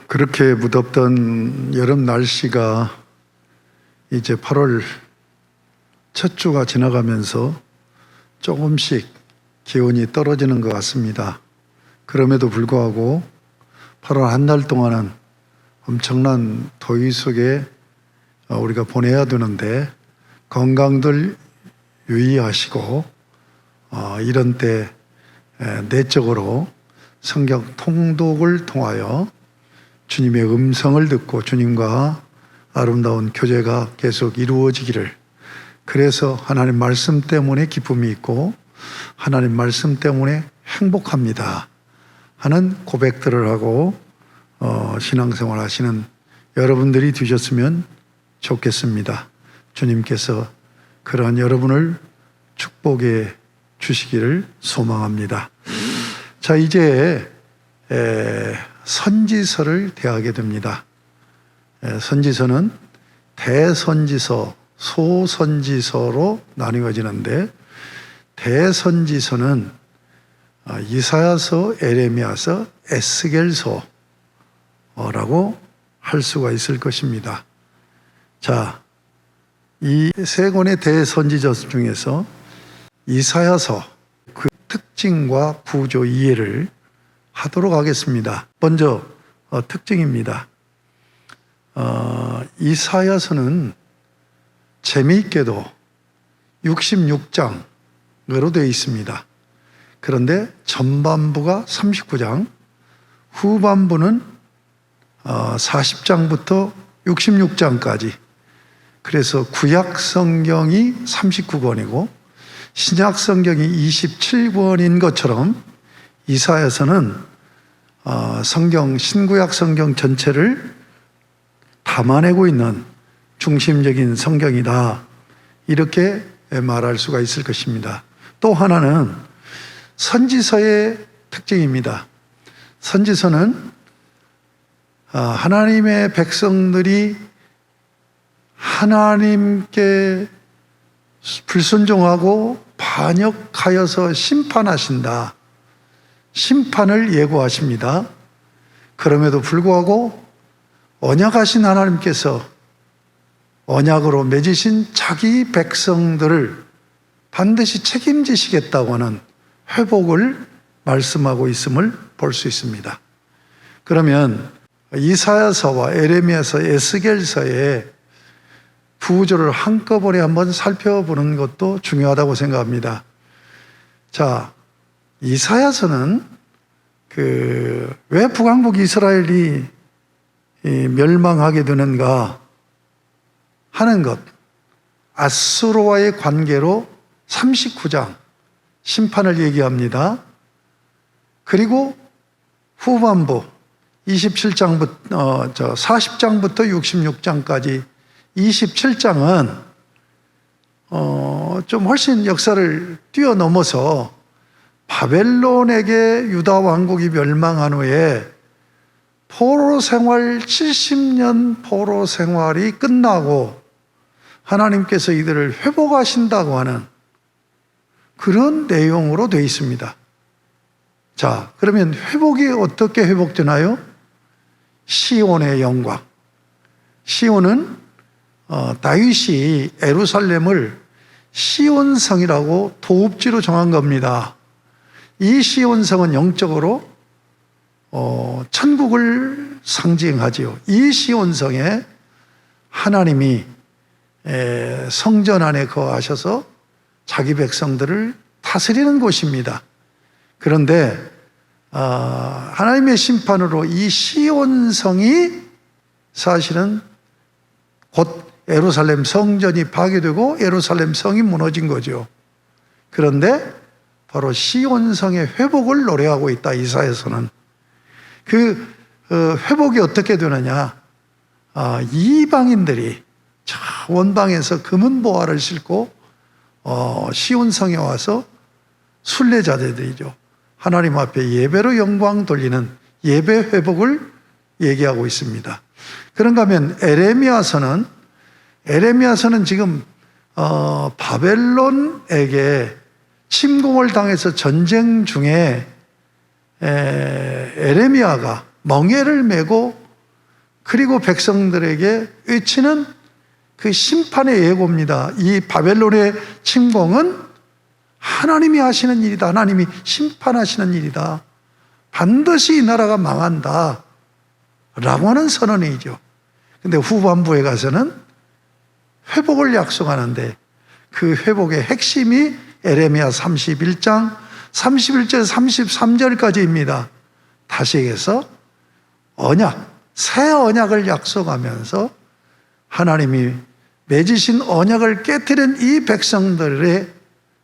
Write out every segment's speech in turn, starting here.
그렇게 무덥던 여름 날씨가 이제 8월 첫 주가 지나가면서 조금씩 기온이 떨어지는 것 같습니다. 그럼에도 불구하고 8월 한 달 동안은 엄청난 더위 속에 우리가 보내야 되는데 건강들 유의하시고 이런 때 내적으로 성경 통독을 통하여 주님의 음성을 듣고 주님과 아름다운 교제가 계속 이루어지기를, 그래서 하나님 말씀 때문에 기쁨이 있고 하나님 말씀 때문에 행복합니다 하는 고백들을 하고 신앙생활 하시는 여러분들이 되셨으면 좋겠습니다. 주님께서 그러한 여러분을 축복해 주시기를 소망합니다. 자, 이제 선지서를 대하게 됩니다. 선지서는 대선지서, 소선지서로 나뉘어지는데, 대선지서는 이사야서, 에레미야서, 에스겔서라고 할 수가 있을 것입니다. 자, 이 세 권의 대선지서 중에서 이사야서, 그 특징과 구조 이해를 하도록 하겠습니다. 먼저 특징입니다. 이사야서는 재미있게도 66장으로 되어 있습니다. 그런데 전반부가 39장, 후반부는 40장부터 66장까지, 그래서 구약 성경이 39권이고 신약 성경이 27권인 것처럼 이사야서는 성경, 신구약 성경 전체를 담아내고 있는 중심적인 성경이다, 이렇게 말할 수가 있을 것입니다. 또 하나는 선지서의 특징입니다. 선지서는 하나님의 백성들이 하나님께 불순종하고 반역하여서 심판하신다, 심판을 예고하십니다. 그럼에도 불구하고 언약하신 하나님께서 언약으로 맺으신 자기 백성들을 반드시 책임지시겠다고 하는 회복을 말씀하고 있음을 볼 수 있습니다. 그러면 이사야서와 에레미야서, 에스겔서의 구조를 한꺼번에 한번 살펴보는 것도 중요하다고 생각합니다. 자, 이사야서는 왜 북왕국 이스라엘이 멸망하게 되는가 하는 것, 아수르와의 관계로 39장 심판을 얘기합니다. 그리고 후반부 40장부터 66장까지 27장은 좀 훨씬 역사를 뛰어넘어서 바벨론에게 유다 왕국이 멸망한 후에 포로 생활 70년 포로 생활이 끝나고 하나님께서 이들을 회복하신다고 하는 그런 내용으로 되어 있습니다. 자, 그러면 회복이 어떻게 회복되나요? 시온의 영광. 시온은 다윗이 예루살렘을 시온성이라고 도읍지로 정한 겁니다. 이 시온성은 영적으로 천국을 상징하지요. 이 시온성에 하나님이 성전 안에 거하셔서 자기 백성들을 다스리는 곳입니다. 그런데 하나님의 심판으로 이 시온성이 사실은 곧 예루살렘 성전이 파괴되고 예루살렘 성이 무너진 거죠. 그런데 바로 시온성의 회복을 노래하고 있다, 이사야서는. 회복이 어떻게 되느냐? 이방인들이 저 원방에서 금은 보화를 싣고 시온성에 와서 순례자들이죠. 하나님 앞에 예배로 영광 돌리는 예배 회복을 얘기하고 있습니다. 그런가 하면 에레미야서는 지금 바벨론에게 침공을 당해서 전쟁 중에 에레미야가 멍에를 메고 그리고 백성들에게 외치는 그 심판의 예고입니다. 이 바벨론의 침공은 하나님이 하시는 일이다. 하나님이 심판하시는 일이다. 반드시 이 나라가 망한다 라고 하는 선언이죠. 근데 후반부에 가서는 회복을 약속하는데 그 회복의 핵심이 에레미야 31장 31절 33절까지입니다. 다시 얘기해서 언약, 새 언약을 약속하면서 하나님이 맺으신 언약을 깨뜨린 이 백성들을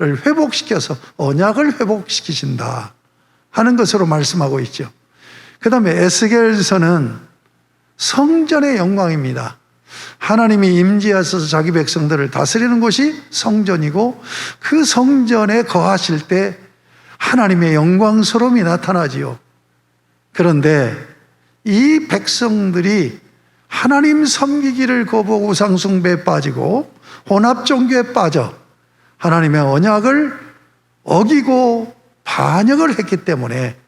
회복시켜서 언약을 회복시키신다 하는 것으로 말씀하고 있죠. 그 다음에 에스겔서는 성전의 영광입니다. 하나님이 임재하셔서 자기 백성들을 다스리는 곳이 성전이고 그 성전에 거하실 때 하나님의 영광스러움이 나타나지요. 그런데 이 백성들이 하나님 섬기기를 거부하고 우상숭배에 빠지고 혼합종교에 빠져 하나님의 언약을 어기고 반역을 했기 때문에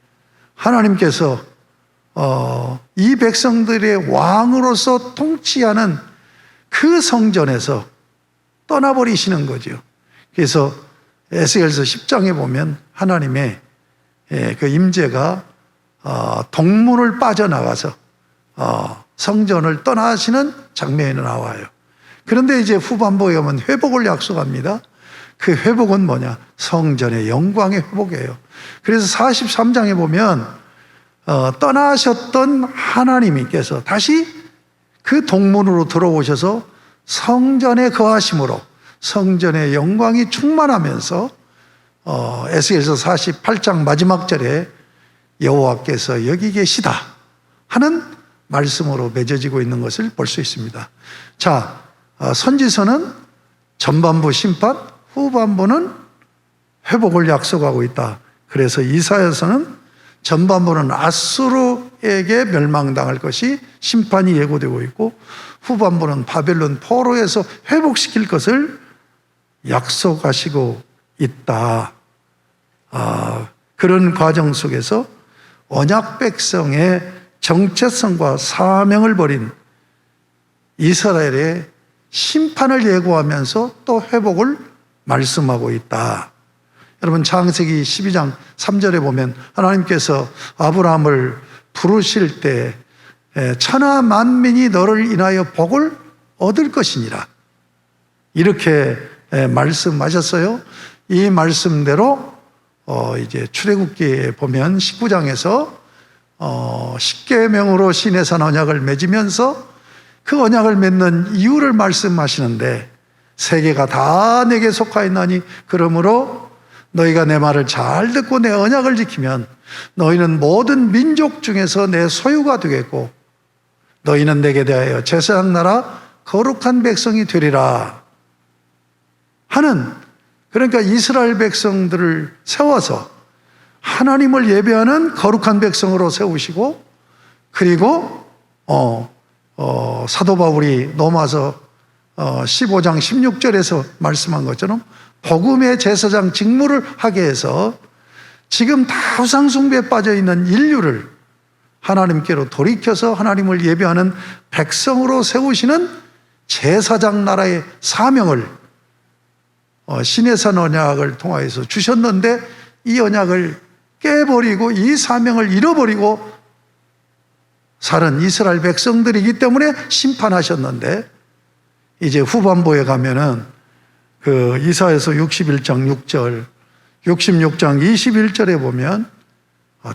하나님께서 이 백성들의 왕으로서 통치하는 그 성전에서 떠나버리시는 거죠. 그래서 에스겔서 10장에 보면 하나님의 그 임재가 동문을 빠져나가서 성전을 떠나시는 장면이 나와요. 그런데 이제 후반부에 가면 회복을 약속합니다. 그 회복은 뭐냐? 성전의 영광의 회복이에요. 그래서 43장에 보면 떠나셨던 하나님께서 다시 그 동문으로 들어오셔서 성전에 거하심으로 성전의 영광이 충만하면서 에스겔서 48장 마지막 절에 여호와께서 여기 계시다 하는 말씀으로 맺어지고 있는 것을 볼 수 있습니다. 자, 선지서는 전반부 심판, 후반부는 회복을 약속하고 있다. 그래서 이사야서는 전반부는 아수르에게 멸망당할 것이 심판이 예고되고 있고 후반부는 바벨론 포로에서 회복시킬 것을 약속하시고 있다. 그런 과정 속에서 언약 백성의 정체성과 사명을 버린 이스라엘의 심판을 예고하면서 또 회복을 말씀하고 있다. 여러분 창세기 12장 3절에 보면 하나님께서 아브라함을 부르실 때 천하 만민이 너를 인하여 복을 얻을 것이니라 이렇게 말씀하셨어요. 이 말씀대로 이제 출애굽기에 보면 19장에서 십계명으로 시내산 언약을 맺으면서 그 언약을 맺는 이유를 말씀하시는데 세계가 다 내게 속하였나니 그러므로 너희가 내 말을 잘 듣고 내 언약을 지키면 너희는 모든 민족 중에서 내 소유가 되겠고 너희는 내게 대하여 제사장 나라 거룩한 백성이 되리라 하는, 그러니까 이스라엘 백성들을 세워서 하나님을 예배하는 거룩한 백성으로 세우시고 그리고 사도 바울이 로마서 15장 16절에서 말씀한 것처럼 복음의 제사장 직무를 하게 해서 지금 다 우상 숭배에 빠져 있는 인류를 하나님께로 돌이켜서 하나님을 예배하는 백성으로 세우시는 제사장 나라의 사명을 시내산 언약을 통하여서 주셨는데 이 언약을 깨버리고 이 사명을 잃어버리고 살은 이스라엘 백성들이기 때문에 심판하셨는데 이제 후반부에 가면은 그 이사야서 61장 6절 66장 21절에 보면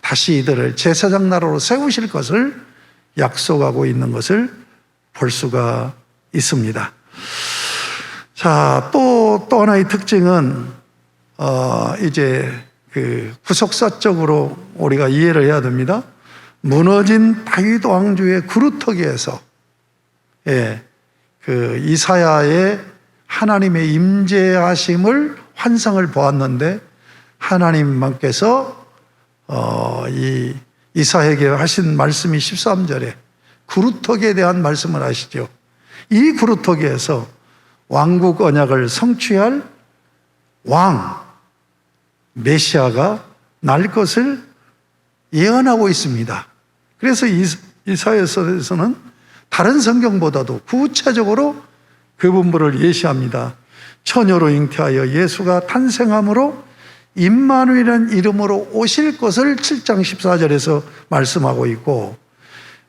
다시 이들을 제사장 나라로 세우실 것을 약속하고 있는 것을 볼 수가 있습니다. 자, 또 하나의 특징은 이제 그 구속사적으로 우리가 이해를 해야 됩니다. 무너진 다윗 왕조의 구루터기에서 그 이사야의 하나님의 임재하심을 환상을 보았는데 하나님께서 이 이사야에게 하신 말씀이 13절에 구루터기에 대한 말씀을 하시죠. 이 구루터기에서 왕국 언약을 성취할 왕 메시아가 날 것을 예언하고 있습니다. 그래서 이사야서에서는 다른 성경보다도 구체적으로 그 분부를 예시합니다. 처녀로 잉태하여 예수가 탄생함으로 임마누엘이라는 이름으로 오실 것을 7장 14절에서 말씀하고 있고,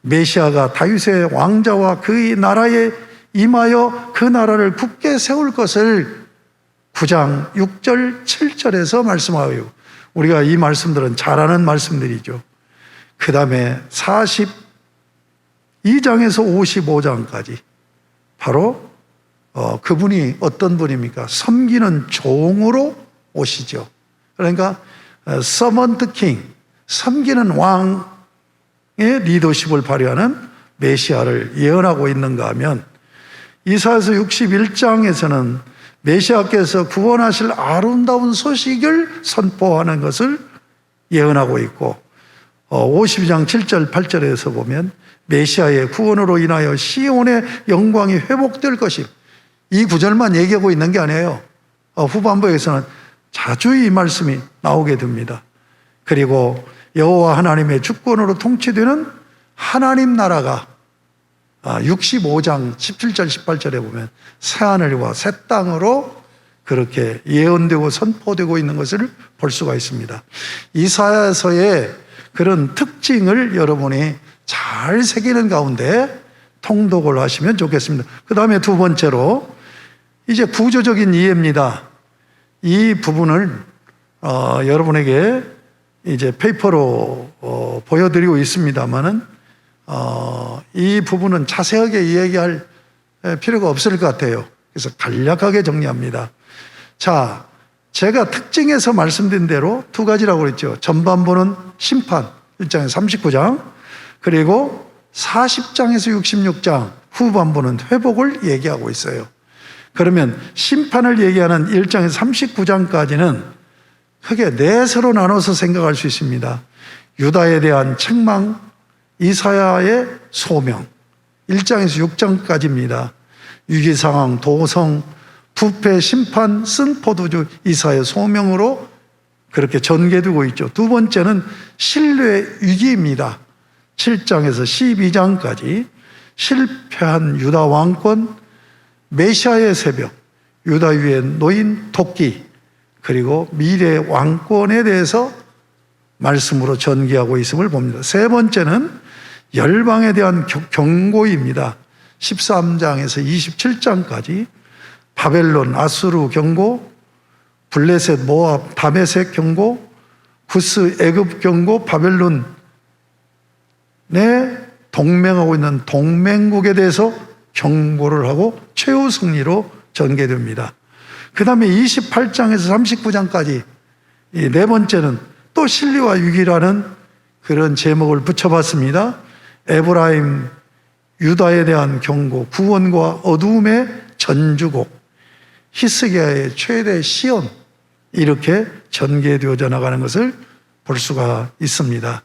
메시아가 다윗의 왕자와 그의 나라에 임하여 그 나라를 굳게 세울 것을 9장 6절 7절에서 말씀하고, 우리가 이 말씀들은 잘 아는 말씀들이죠. 그 다음에 42장에서 55장까지 바로 그분이 어떤 분입니까? 섬기는 종으로 오시죠. 그러니까 서번트 킹, 섬기는 왕의 리더십을 발휘하는 메시아를 예언하고 있는가 하면, 이사야서 61장에서는 메시아께서 구원하실 아름다운 소식을 선포하는 것을 예언하고 있고, 52장 7절 8절에서 보면 메시아의 구원으로 인하여 시온의 영광이 회복될 것이, 이 구절만 얘기하고 있는 게 아니에요. 후반부에서는 자주 이 말씀이 나오게 됩니다. 그리고 여호와 하나님의 주권으로 통치되는 하나님 나라가 65장 17절 18절에 보면 새하늘과 새 땅으로 그렇게 예언되고 선포되고 있는 것을 볼 수가 있습니다. 이사야서의 그런 특징을 여러분이 잘 새기는 가운데 통독을 하시면 좋겠습니다. 그 다음에 두 번째로 이제 구조적인 이해입니다. 이 부분을 여러분에게 이제 페이퍼로 보여드리고 있습니다만은 이 부분은 자세하게 이야기할 필요가 없을 것 같아요. 그래서 간략하게 정리합니다. 자, 제가 특징에서 말씀드린 대로 두 가지라고 그랬죠. 전반부는 심판 1장에서 39장, 그리고 40장에서 66장 후반부는 회복을 얘기하고 있어요. 그러면 심판을 얘기하는 1장에서 39장까지는 크게 넷으로 나눠서 생각할 수 있습니다. 유다에 대한 책망, 이사야의 소명, 1장에서 6장까지입니다. 위기상황, 도성, 부패, 심판, 쓴 포도주, 이사야의 소명으로 그렇게 전개되고 있죠. 두 번째는 신뢰의 위기입니다. 7장에서 12장까지 실패한 유다 왕권, 메시아의 새벽, 유다 위에 놓인 토끼, 그리고 미래 왕권에 대해서 말씀으로 전개하고 있음을 봅니다. 세 번째는 열방에 대한 경고입니다. 13장에서 27장까지 바벨론, 아수르 경고, 블레셋, 모압, 다메섹 경고, 구스, 애굽 경고, 바벨론에 동맹하고 있는 동맹국에 대해서 경고를 하고 최후 승리로 전개됩니다. 그 다음에 28장에서 39장까지 이 네 번째는 또 신리와 위기라는 그런 제목을 붙여봤습니다. 에브라임, 유다에 대한 경고, 구원과 어두움의 전주곡, 히스기야의 최대 시험, 이렇게 전개되어져 나가는 것을 볼 수가 있습니다.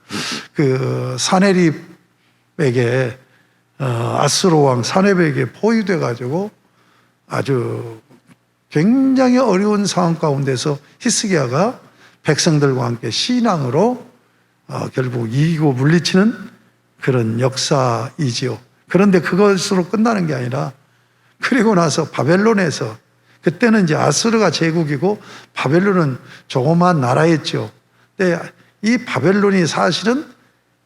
그 사네립에게 아수르 왕 사네립에게 포위돼 가지고 아주 굉장히 어려운 상황 가운데서 히스기야가 백성들과 함께 신앙으로 결국 이기고 물리치는 그런 역사이지요. 그런데 그것으로 끝나는 게 아니라, 그리고 나서 바벨론에서, 그때는 이제 아수르가 제국이고 바벨론은 조그마한 나라였죠. 근데 이 바벨론이 사실은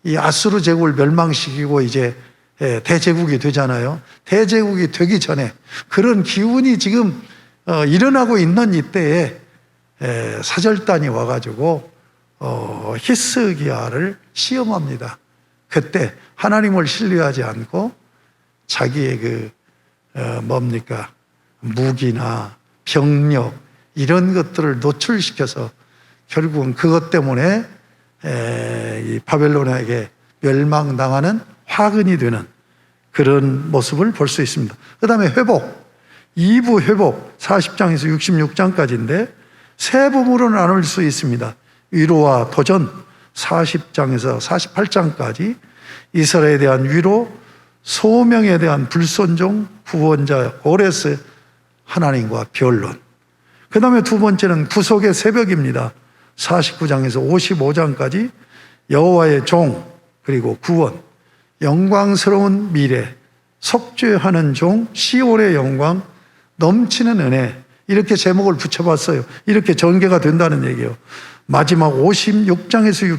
이 아수르 제국을 멸망시키고 이제 대제국이 되잖아요. 대제국이 되기 전에 그런 기운이 지금 일어나고 있는 이때에 사절단이 와가지고 히스기야를 시험합니다. 그때 하나님을 신뢰하지 않고 자기의 그 무기나 병력 이런 것들을 노출시켜서 결국은 그것 때문에 이 바벨론에게 멸망당하는 화근이 되는 그런 모습을 볼 수 있습니다. 그 다음에 회복, 2부 회복 40장에서 66장까지인데 세 부분으로 나눌 수 있습니다. 위로와 도전 40장에서 48장까지, 이스라엘에 대한 위로, 소명에 대한 불순종, 구원자 고레스 하나님과 변론. 그 다음에 두 번째는 구속의 새벽입니다. 49장에서 55장까지 여호와의 종, 그리고 구원, 영광스러운 미래, 속죄하는 종, 시온의 영광, 넘치는 은혜, 이렇게 제목을 붙여봤어요. 이렇게 전개가 된다는 얘기예요. 마지막 56장에서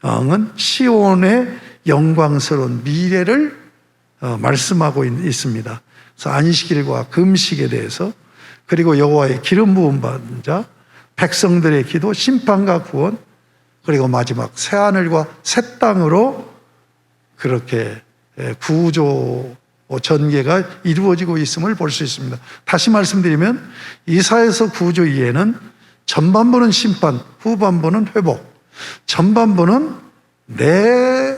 66장은 시온의 영광스러운 미래를 말씀하고 있습니다. 그래서 안식일과 금식에 대해서, 그리고 여호와의 기름 부음 받은 자, 백성들의 기도, 심판과 구원, 그리고 마지막 새하늘과 새 땅으로 그렇게 구조 전개가 이루어지고 있음을 볼 수 있습니다. 다시 말씀드리면 이사야서 구조 이해는 전반부는 심판, 후반부는 회복. 전반부는 내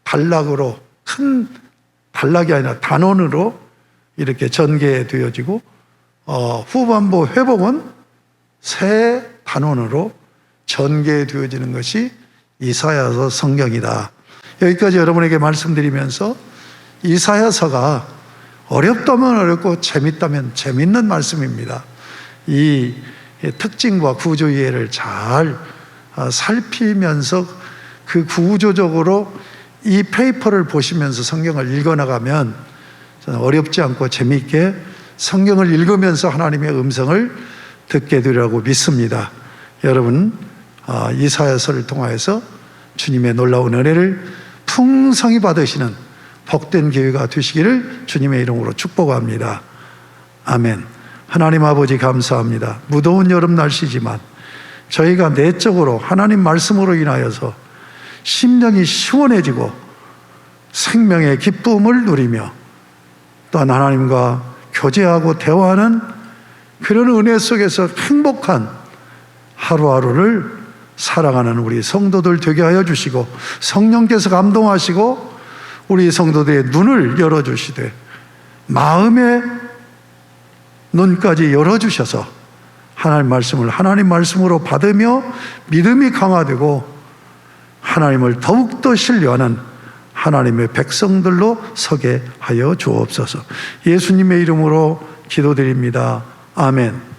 단락으로, 큰 단락이 아니라 단원으로 이렇게 전개되어지고, 후반부 회복은 새 단원으로 전개되어지는 것이 이사야서 성경이다. 여기까지 여러분에게 말씀드리면서 이사야서가 어렵다면 어렵고 재밌다면 재밌는 말씀입니다. 이 특징과 구조 이해를 잘 살피면서 그 구조적으로 이 페이퍼를 보시면서 성경을 읽어나가면 저는 어렵지 않고 재미있게 성경을 읽으면서 하나님의 음성을 듣게 되리라고 믿습니다. 여러분, 이사야서를 통하여서 주님의 놀라운 은혜를 풍성히 받으시는 복된 기회가 되시기를 주님의 이름으로 축복합니다. 아멘. 하나님 아버지 감사합니다. 무더운 여름 날씨지만 저희가 내적으로 하나님 말씀으로 인하여서 심령이 시원해지고 생명의 기쁨을 누리며 또한 하나님과 교제하고 대화하는 그런 은혜 속에서 행복한 하루하루를 살아가는 우리 성도들 되게 하여 주시고, 성령께서 감동하시고 우리 성도들의 눈을 열어주시되 마음의 눈까지 열어주셔서 하나님 말씀을 하나님 말씀으로 받으며 믿음이 강화되고 하나님을 더욱더 신뢰하는 하나님의 백성들로 서게 하여 주옵소서. 예수님의 이름으로 기도드립니다. 아멘.